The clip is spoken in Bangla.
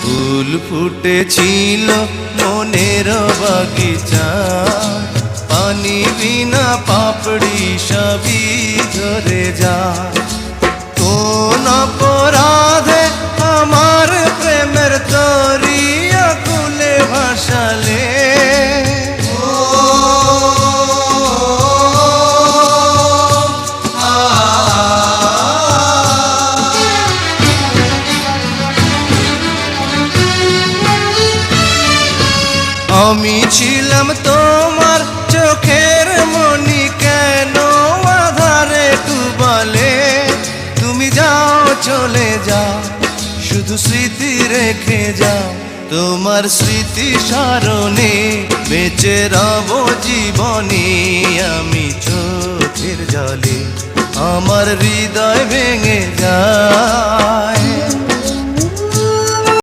ফুল ফুটেছিল মনের বাগিচায়, পানি বিনা পাপড়ি সবই ঝরে যায়। কোন অপরাধে আমার প্রেমের তরি আকুলে ভাসালে, আমি ছিলাম তোমার চোখের মনি, কেন আধারে ডুবালে? তুমি যাও চলে যাও, শুধু স্মৃতি রেখে যাও। তোমার স্মৃতি স্মরণে বেঁচে রব জীবনে। আমি চোখের জলে আমার হৃদয় ভেঙে যায়।